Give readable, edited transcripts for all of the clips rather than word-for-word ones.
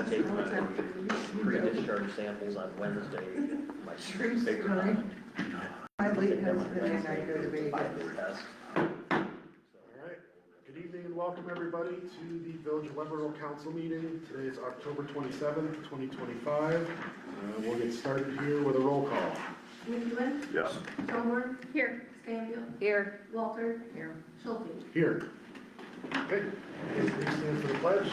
take my pre-discharge samples on Wednesday. My True paper story. time. My late husband and I go to Vegas. Five-day test. All right, good evening and welcome everybody to the Village of Webberville Council meeting. Today is October 27th, 2025. We'll get started here with a roll call. McEwen? Yes. Schoenberg? Here. Stanfield? Here. Walter? Here. Schulte? Here. Okay, please stand for the pledge.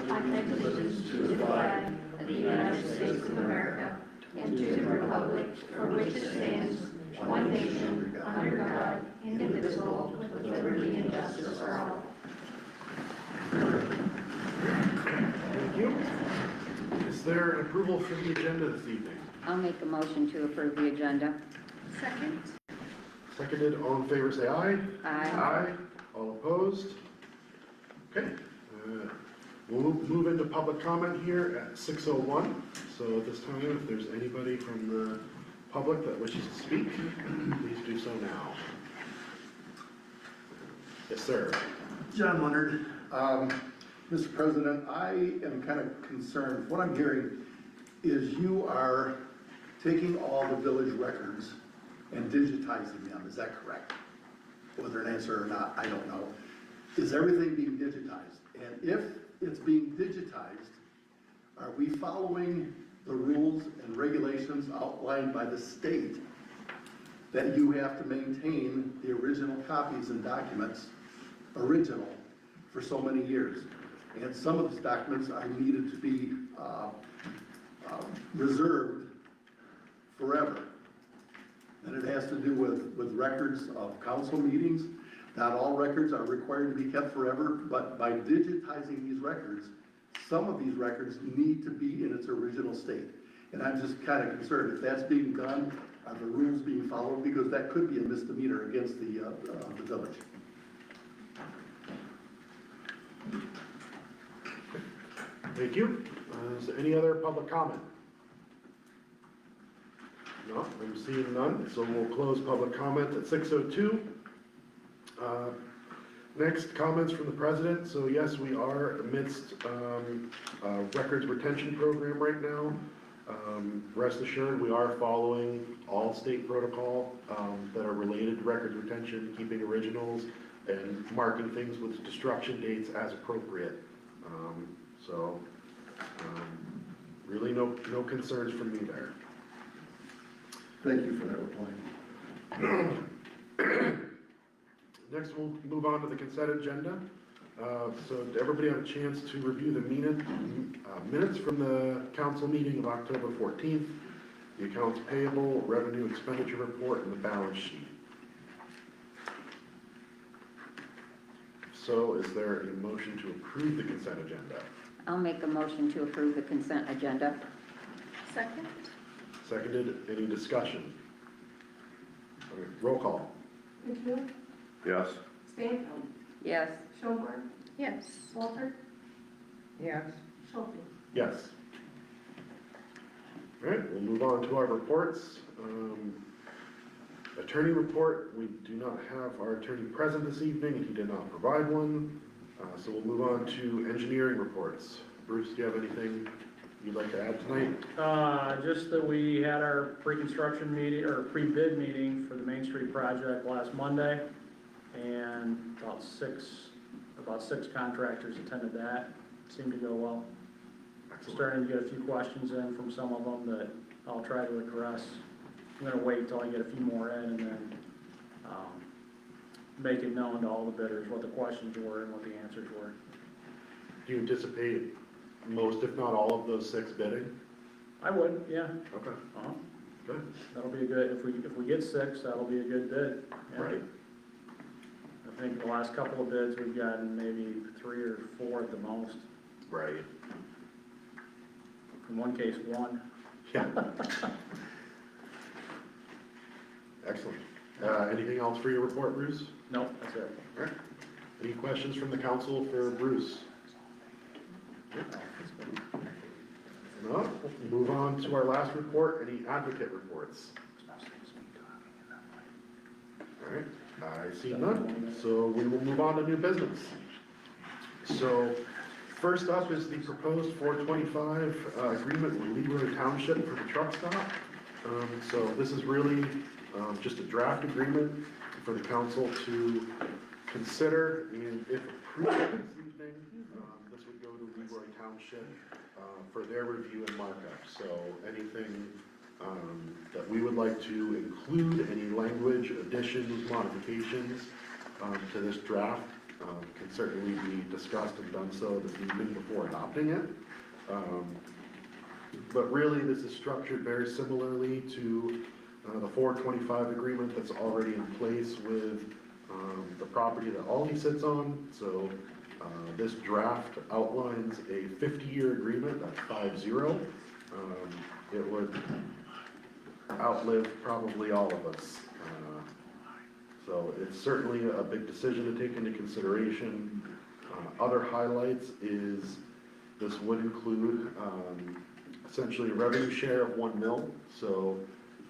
I pledge allegiance to the flag of the United States of America and to the republic for which it stands, one nation, under God, indivisible, with liberty and justice for all. Thank you. Is there an approval for the agenda this evening? I'll make a motion to approve the agenda. Second. Seconded, all in favor say aye. Aye. Aye. All opposed? Okay. We'll move into public comment here at 6:01. So at this time, if there's anybody from the public that wishes to speak, please do so now. Yes, sir. John Leonard. Mr. President, I am kind of concerned. What I'm hearing is you are taking all the village records and digitizing them. Is that correct? Whether an answer or not, I don't know. Is everything being digitized? And if it's being digitized, are we following the rules and regulations outlined by the state that you have to maintain the original copies and documents, original, for so many years? And some of these documents are needed to be reserved forever. And it has to do with records of council meetings. Not all records are required to be kept forever, but by digitizing these records, some of these records need to be in its original state. And I'm just kind of concerned if that's being done, are the rules being followed? Because that could be a misdemeanor against the village. Thank you. Is there any other public comment? No, I'm seeing none, so we'll close public comment at 6:02. Next, comments from the president. So yes, we are amidst a records retention program right now. Rest assured, we are following all state protocol that are related to records retention, keeping originals, and marking things with destruction dates as appropriate. Really no concerns from me there. Thank you for that reply. Next, we'll move on to the consent agenda. So did everybody have a chance to review the minutes from the council meeting of October 14th, the accounts payable, revenue expenditure report, and the balance sheet? So is there a motion to approve the consent agenda? I'll make a motion to approve the consent agenda. Second. Seconded, any discussion? Okay, roll call. McEwen? Yes. Stanfield? Yes. Schoenberg? Yes. Walter? Yes. Schulte? Yes. All right, we'll move on to our reports. Attorney report, we do not have our attorney present this evening, and he did not provide one. So we'll move on to engineering reports. Bruce, do you have anything you'd like to add tonight? Just that we had our pre-construction meeting, or pre-bid meeting for the Main Street project last Monday, and about six contractors attended that. Seemed to go well. Starting to get a few questions in from some of them that I'll try to address. I'm gonna wait till I get a few more in and then make it known to all the bidders what the questions were and what the answers were. Do you anticipate most, if not all, of those 6 bidding? I would, yeah. Okay, good. That'll be a good, if we get 6, that'll be a good bid. Yeah. Right. I think the last couple of bids, we've gotten maybe 3 or 4 at the most. Right. In one case, 1. Yeah. Excellent. Anything else for your report, Bruce? Nope, that's it. All right. Any questions from the council for Bruce? No? Move on to our last report, any advocate reports? All right, I see none, so we will move on to new business. So First up is the proposed 425 agreement with Leroy Township for the truck stop. So this is really just a draft agreement for the council to consider, and if approved this evening, this would go to Leroy Township for their review and markup. So anything that we would like to include, any language additions, modifications to this draft, can certainly be discussed and done so this evening before adopting it. But really, this is structured very similarly to the 425 agreement that's already in place with the property that Aldi sits on. So this draft outlines a 50-year agreement, that's 5-0. It would outlive probably all of us. So it's certainly a big decision to take into consideration. Other highlights is this would include essentially a revenue share of 1 mil. So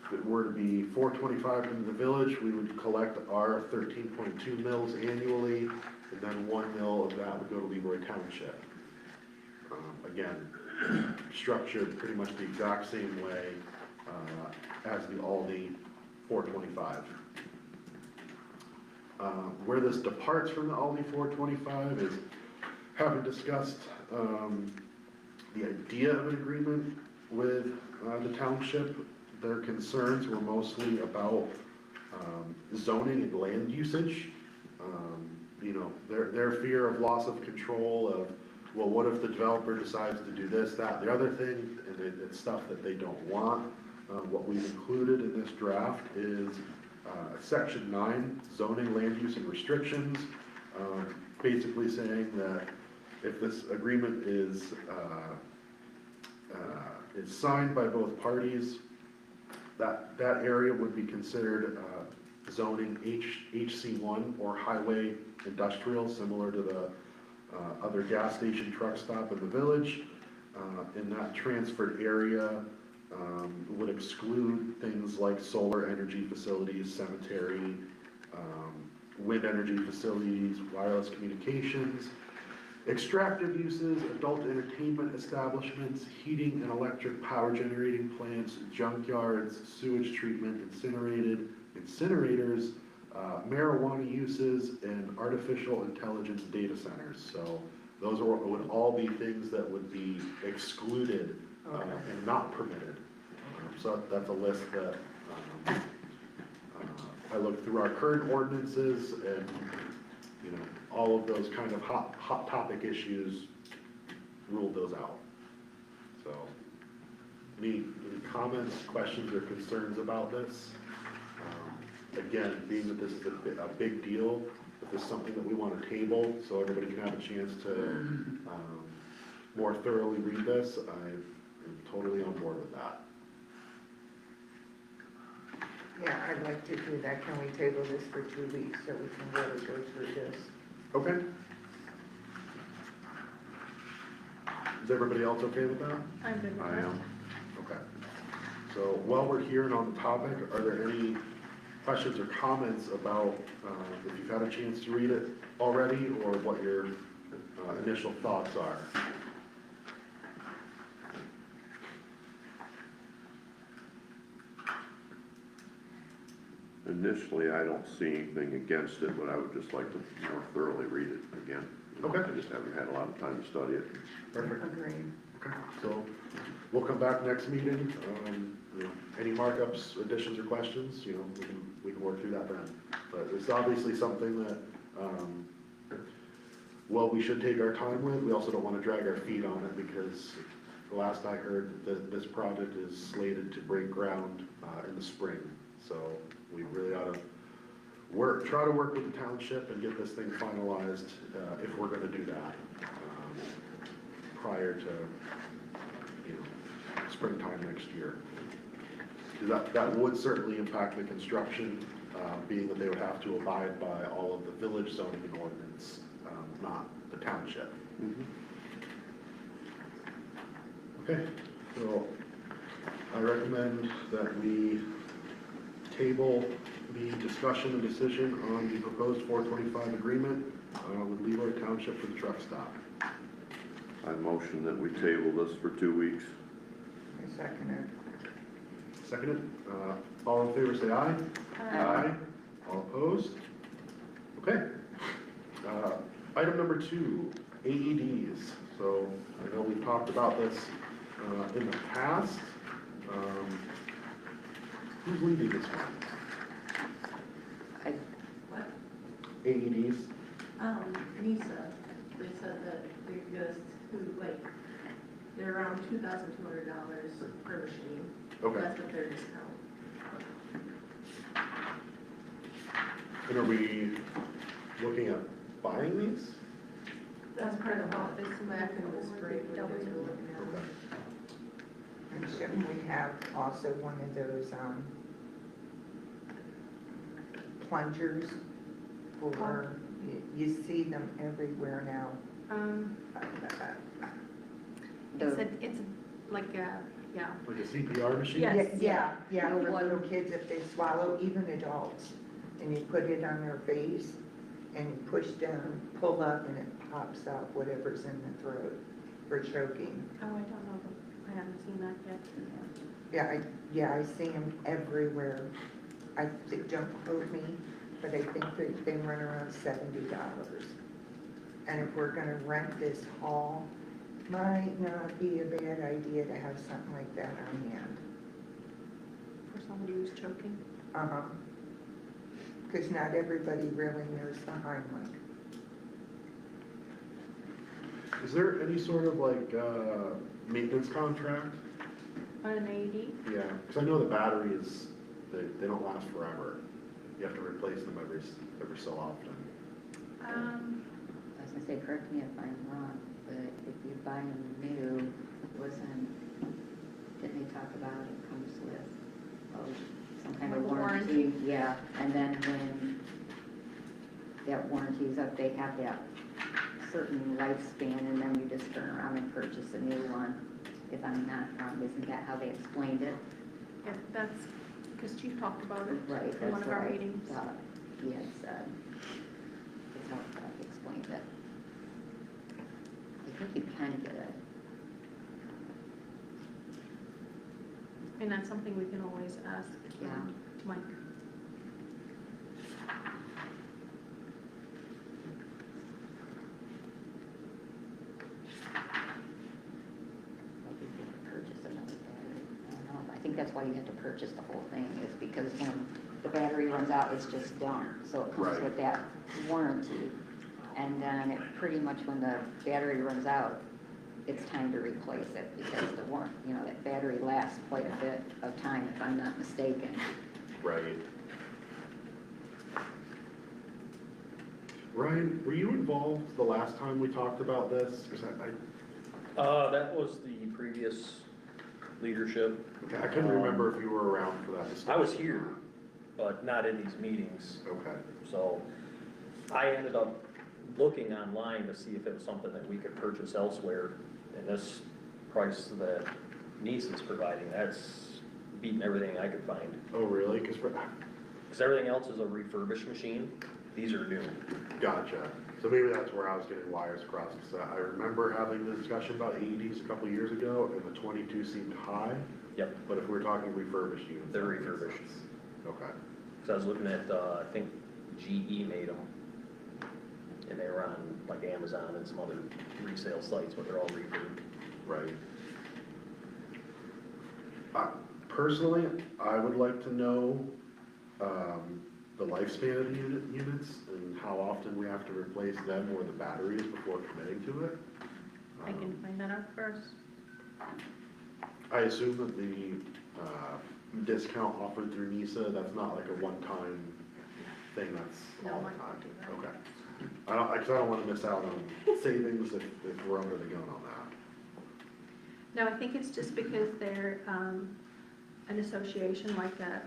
if it were to be 425 into the village, we would collect our 13.2 mils annually, and then 1 mil of that would go to Leroy Township. Again, structured pretty much the exact same way as the Aldi 425. Where this departs from the Aldi 425 is, having discussed the idea of an agreement with the township, their concerns were mostly about zoning and land usage. You know, their fear of loss of control of, well, what if the developer decides to do this, that, the other thing, and it's stuff that they don't want. What we've included in this draft is Section 9, zoning, land use, and restrictions, basically saying that if this agreement is signed by both parties, that area would be considered zoning HC1 or highway industrial, similar to the other gas station truck stop in the village. And that transferred area would exclude things like solar energy facilities, cemetery, wind energy facilities, wireless communications, extractive uses, adult entertainment establishments, heating and electric power generating plants, junkyards, sewage treatment, incinerators, marijuana uses, and artificial intelligence data centers. So those would all be things that would be excluded and not permitted. So that's a list that I looked through our current ordinances, and you know, all of those kind of hot topic issues, ruled those out. So any comments, questions, or concerns about this? Again, being that this is a big deal, if this is something that we want to table so everybody can have a chance to more thoroughly read this, I'm totally on board with that. Yeah, I'd like to do that. Can we table this for 2 weeks so we can really go through this? Okay. Is everybody else okay with that? I'm good with I that. am. Okay. So while we're here and on the topic, are there any questions or comments about if you've had a chance to read it already, or what your initial thoughts are? Initially, I don't see anything against it, but I would just like to more thoroughly read it again. Okay. I just haven't had a lot of time to study it. Perfect. Agreed. Okay. So we'll come back next meeting. You know, any markups, additions, or questions, you know, we can work through that then. But it's obviously something that, well, we should take our time with. We also don't want to drag our feet on it, because the last I heard, that this project is slated to break ground in the spring. So we really ought to try to work with the township and get this thing finalized if we're going to do that prior to, you know, springtime next year. That would certainly impact the construction, being that they would have to abide by all of the village zoning and ordinance, not the township. Okay, so I recommend that we table the discussion and decision on the proposed 425 agreement with Leroy Township for the truck stop. I motion that we table this for 2 weeks. I second it. Seconded. All in favor, say aye. Aye. All opposed? Okay. Item number 2, AEDs. So I know we've talked about this in the past. Who's leading this one? I, What? AEDs? NISA, they said that they're just, they're around $2,200 per machine. Okay. That's what their discount. And are we looking at buying these? That's part of what this back in the spring, we were looking at. Okay. And shouldn't we have also one of those, plungers for, you see them everywhere now. It's like a, yeah. Like a CPR machine? Yes. Yeah, The for one- little kids if they swallow, even adults. And you put it on their face and you push down, pull up, and it pops out whatever's in the throat for choking. Oh, I don't know, I haven't seen that yet. Yeah, I see them everywhere. Don't quote me, but I think they run around $70. And if we're gonna rent this hall, might not be a bad idea to have something like that on hand. For somebody who's choking. Uh-huh. Because not everybody really knows the Heimlich. Is there any sort of like maintenance contract? On an AED? Yeah, because I know the batteries, they don't last forever. You have to replace them every so often. I was gonna say, correct me if I'm wrong, but if you buy them new, didn't they talk about it comes with some kind of Like a warranty? warranty? Yeah, and then when that warranty's up, they have that certain lifespan, and then you just turn around and purchase a new one. If I'm not wrong, isn't that how they explained it? Yeah, that's, because Chief talked about it Right, in one that's of our what I meetings. thought he had said. That's how he explained it. I think you kind of get it. And that's something we can always ask Yeah. Mike. Maybe you could purchase another battery. I don't know. I think that's why you have to purchase the whole thing, is because when the battery runs out, it's just done. So it comes Right. with that warranty. And then it pretty much, when the battery runs out, it's time to replace it, because the that battery lasts quite a bit of time, if I'm not mistaken. Right. Ryan, were you involved the last time we talked about this? 'Cause That was the previous leadership. I couldn't remember if you were around for that discussion. I was here, but not in these meetings. Okay, So I ended up looking online to see if it was something that we could purchase elsewhere. And this price that Nice is providing, that's beating everything I could find. oh, really? Because Everything else is a refurbished machine. These are new. gotcha. So maybe that's where I was getting wires crossed. So I remember having the discussion about AEDs a couple years ago, and the 22 seemed high. Yep, But if we're talking refurbished units. they're that makes refurbished. sense. Okay, So I was looking at, I think GE made them. And they were on like Amazon and some other resale sites, but they're all refurbed. right. Personally, I would like to know the lifespan of the units and how often we have to replace them or the batteries before committing to it. I can find that out first. I assume that the discount offered through NISA, that's not like a one-time thing, that's No, all the Mike time. won't do that. Okay. Cause I don't wanna miss out on savings if we're under the gun on that. No, I think it's just because they're an association like that,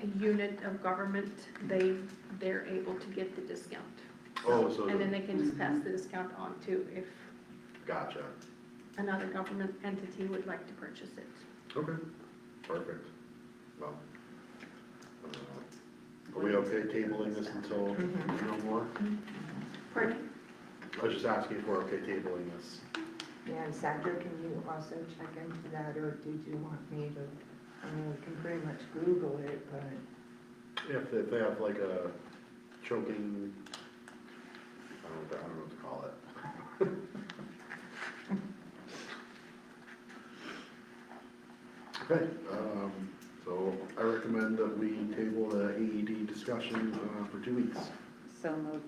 a unit of government, they're able to get the discount. Oh, so, And then they can just pass the discount on to if gotcha. another government entity would like to purchase it. Okay, perfect. Well, are we okay tabling this until we know more? Pardon? I was just asking if we're okay tabling this. Yeah, and Sandra, can you also check into that, or did you want me to, I mean, we can pretty much Google it, but If they have like a choking, I don't know what to call it. Okay, so I recommend that we table the AED discussion for 2 weeks. So moved.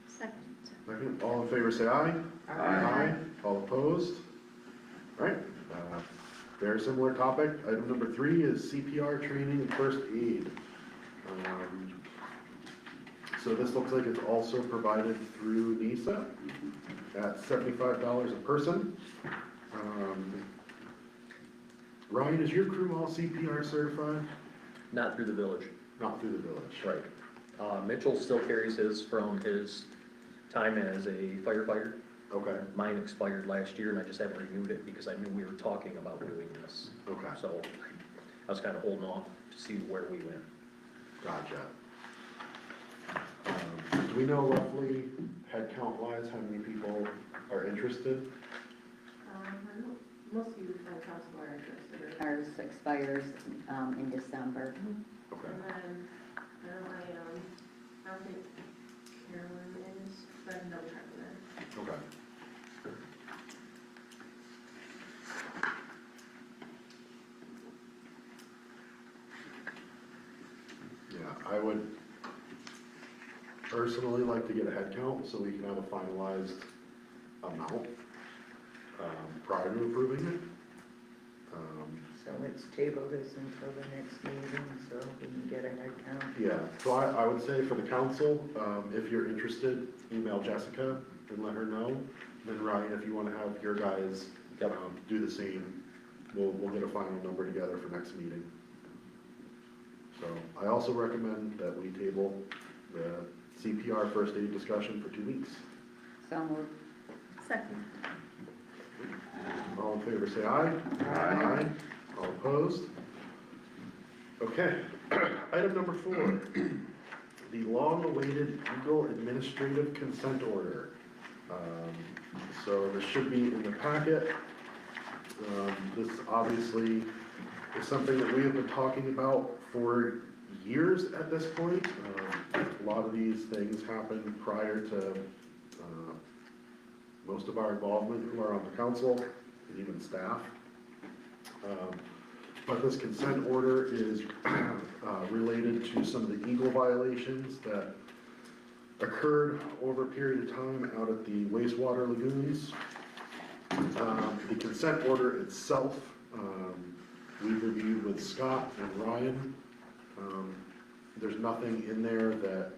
Second. Second, all in favor say aye. Aye. All opposed? All right, very similar topic. Item number 3 is CPR training and first aid. So this looks like it's also provided through NISA at $75 a person. Ryan, is your crew all CPR certified? Not through the village. Not through the village. Right. Mitchell still carries his from his time as a firefighter. Okay, Mine expired last year and I just haven't renewed it because I knew we were talking about doing this. okay, So I was kind of holding off to see where we went. gotcha. Do we know roughly, head count wise, how many people are interested? Most of you council are interested. Ours expires in December. Okay, And then, I don't think Carolyn is, but I can double check with her. okay. Yeah, I would personally like to get a head count so we can have a finalized amount prior to approving it. so let's table this until the next meeting, so we can get a head count. Yeah, so I would say for the council, if you're interested, email Jessica and let her know. Then Ryan, if you want to have your guys do the same, we'll get a final number together for next meeting. So I also recommend that we table the CPR first aid discussion for 2 weeks. So moved. Second. All in favor, say aye. Aye. All opposed? Okay, item number 4, the long-awaited Eagle Administrative Consent Order. So this should be in the packet. This obviously is something that we have been talking about for years at this point. A lot of these things happened prior to most of our involvement who are on the council and even staff. But this consent order is related to some of the Eagle violations that occurred over a period of time out at the wastewater lagoons. The consent order itself, we've reviewed with Scott and Ryan. There's nothing in there that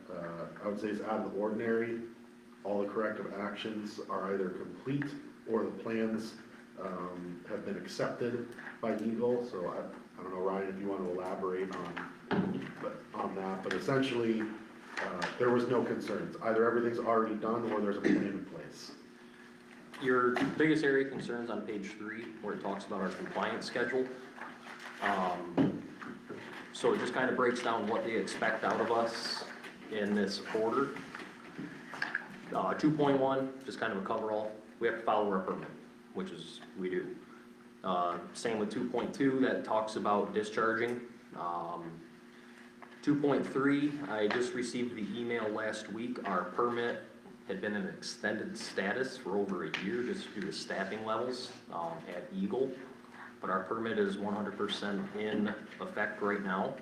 I would say is out of the ordinary. All the corrective actions are either complete or the plans have been accepted by Eagle. So I don't know, Ryan, if you want to elaborate on that, but essentially there was no concerns. Either everything's already done or there's a plan in place. Your biggest area of concerns on page 3, where it talks about our compliance schedule. So it just kind of breaks down what they expect out of us in this order. 2.1, just kind of a coverall. We have to follow our permit, which is, we do. Same with 2.2, that talks about discharging. 2.3, I just received the email last week. Our permit had been in extended status for over a year just due to staffing levels at Eagle. But our permit is 100% in effect right now.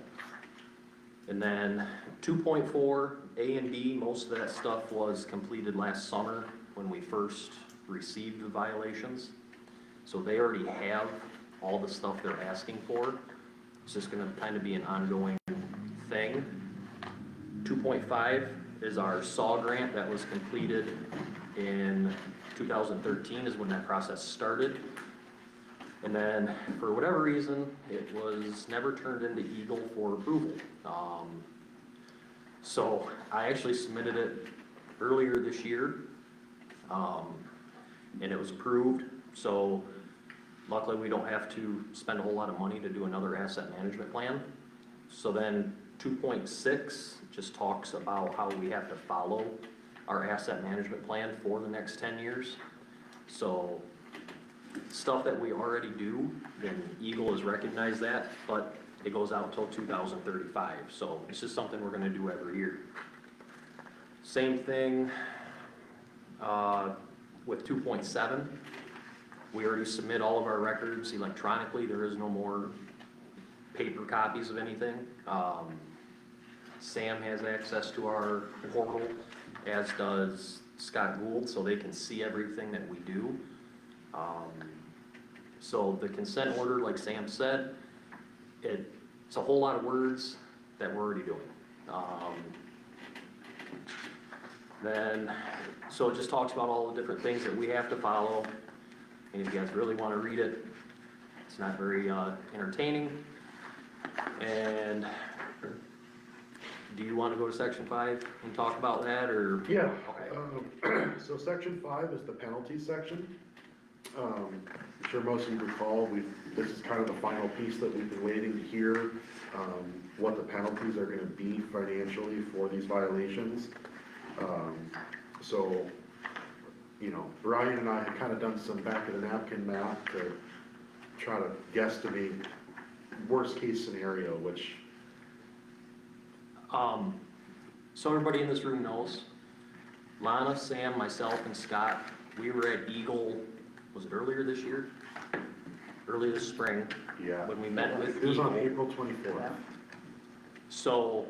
And then 2.4, A and B, most of that stuff was completed last summer when we first received the violations. So they already have all the stuff they're asking for. It's just gonna kind of be an ongoing thing. 2.5 is our SAW grant that was completed in 2013 is when that process started. And then, for whatever reason, it was never turned into Eagle for approval. So I actually submitted it earlier this year, and it was approved. So luckily, we don't have to spend a whole lot of money to do another asset management plan. So then 2.6 just talks about how we have to follow our asset management plan for the next 10 years. So stuff that we already do, then Eagle has recognized that, but it goes out until 2035. So it's just something we're gonna do every year. Same thing with 2.7. We already submit all of our records electronically. There is no more paper copies of anything. Sam has access to our portal, as does Scott Gould, so they can see everything that we do. So the consent order, like Sam said, it's a whole lot of words that we're already doing. So it just talks about all the different things that we have to follow. And if you guys really want to read it, it's not very entertaining. And do you want to go to section 5 and talk about that, or? Yeah, Okay. so section 5 is the penalty section. I'm sure most of you recall, this is kind of the final piece that we've been waiting to hear, what the penalties are gonna be financially for these violations. So, you know, Brian and I had kind of done some back of the napkin math to try to guesstimate worst case scenario, which, So everybody in this room knows, Lana, Sam, myself, and Scott, we were at Eagle, was it earlier this year? Earlier this spring, yeah. when we met with It was on Eagle. April 24th. So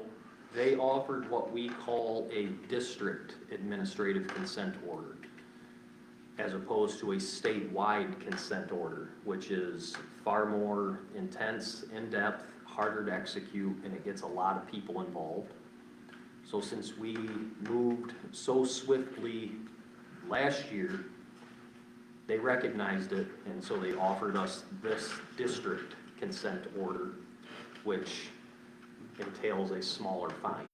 they offered what we call a district administrative consent order, as opposed to a statewide consent order, which is far more intense, in-depth, harder to execute, and it gets a lot of people involved. So since we moved so swiftly last year, they recognized it, and so they offered us this district consent order, which entails a smaller fine.